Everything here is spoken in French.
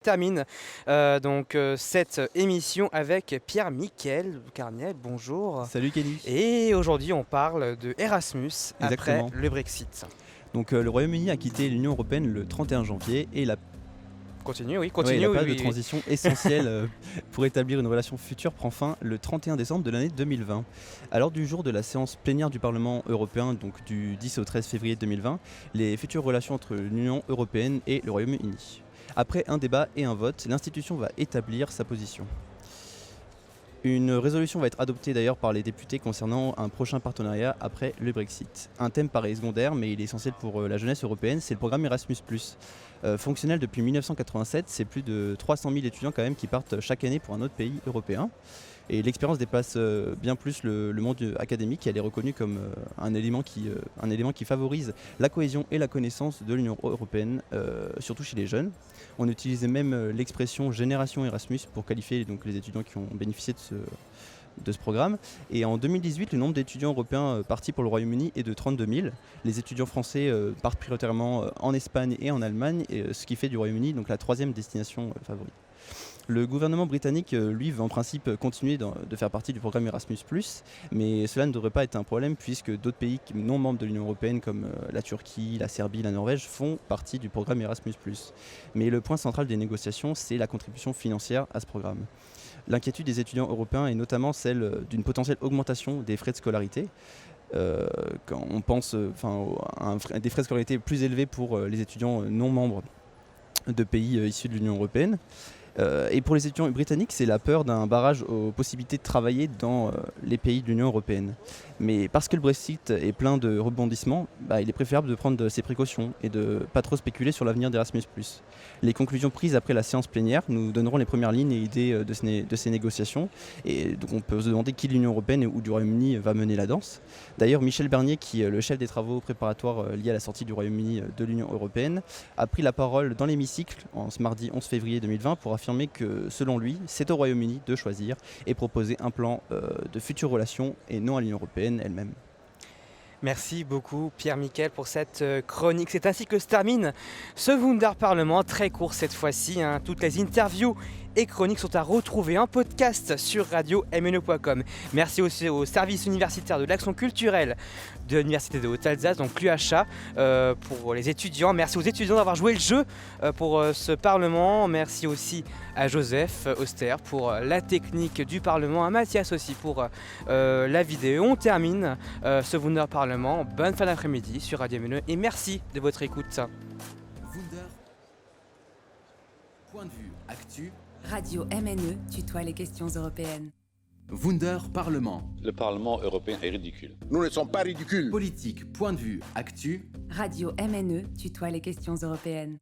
Termine cette émission avec Pierre-Michel Carniel, bonjour. Salut Kelly. Et aujourd'hui on parle de Erasmus après Exactement. le Brexit. Donc le Royaume-Uni a quitté l'Union Européenne le 31 janvier et la Continue, oui, période oui, de oui. transition essentielle pour établir une relation future prend fin le 31 décembre de l'année 2020. À l'ordre du jour de la séance plénière du Parlement européen, donc du 10 au 13 février 2020, les futures relations entre l'Union européenne et le Royaume-Uni. Après un débat et un vote, l'institution va établir sa position. Une résolution va être adoptée d'ailleurs par les députés concernant un prochain partenariat après le Brexit. Un thème paraît secondaire, mais il est essentiel pour la jeunesse européenne, c'est le programme Erasmus+. Fonctionnel depuis 1987, c'est plus de 300 000 étudiants quand même qui partent chaque année pour un autre pays européen. Et l'expérience dépasse bien plus le monde académique, et elle est reconnue comme un élément qui favorise la cohésion et la connaissance de l'Union européenne, surtout chez les jeunes. On utilisait même l'expression génération Erasmus pour qualifier donc, les étudiants qui ont bénéficié de ce programme. Et en 2018, le nombre d'étudiants européens partis pour le Royaume-Uni est de 32 000. Les étudiants français partent prioritairement en Espagne et en Allemagne, ce qui fait du Royaume-Uni donc la troisième destination favorite. Le gouvernement britannique, lui, veut en principe continuer de faire partie du programme Erasmus+, mais cela ne devrait pas être un problème puisque d'autres pays non membres de l'Union européenne comme la Turquie, la Serbie, la Norvège font partie du programme Erasmus+. Mais le point central des négociations, c'est la contribution financière à ce programme. L'inquiétude des étudiants européens est notamment celle d'une potentielle augmentation des frais de scolarité. Quand on pense à des frais de scolarité plus élevés pour les étudiants non membres de pays issus de l'Union européenne. Et pour les étudiants britanniques, c'est la peur d'un barrage aux possibilités de travailler dans les pays de l'Union européenne. Mais parce que le Brexit est plein de rebondissements, il est préférable de prendre ses précautions et de ne pas trop spéculer sur l'avenir d'Erasmus+. Les conclusions prises après la séance plénière nous donneront les premières lignes et idées de ces négociations. Et donc on peut se demander qui de l'Union européenne ou du Royaume-Uni va mener la danse. D'ailleurs, Michel Barnier, qui est le chef des travaux préparatoires liés à la sortie du Royaume-Uni de l'Union européenne, a pris la parole dans l'hémicycle ce mardi 11 février 2020 pour affirmer que, selon lui, c'est au Royaume-Uni de choisir et proposer un plan de futures relations et non à l'Union européenne elle-même. Merci beaucoup Pierre-Michel pour cette chronique. C'est ainsi que se termine ce Wunder Parlement, très court cette fois-ci. Toutes les interviews et chroniques sont à retrouver en podcast sur radio-mne.com. Merci aussi au service universitaire de l'action culturelle de l'Université de Haute-Alsace, donc l'UHA, pour les étudiants. Merci aux étudiants d'avoir joué le jeu pour ce Parlement. Merci aussi à Joseph Auster pour la technique du Parlement, à Mathias aussi pour la vidéo. On termine ce Wunder Parlement. Bonne fin d'après-midi sur Radio MNE et merci de votre écoute. Wunder. Point de vue actu. Radio MNE tutoie les questions européennes. Wunder Parlement. Le Parlement européen est ridicule. Nous ne sommes pas ridicules. Politique. Point de vue actu. Radio MNE tutoie les questions européennes.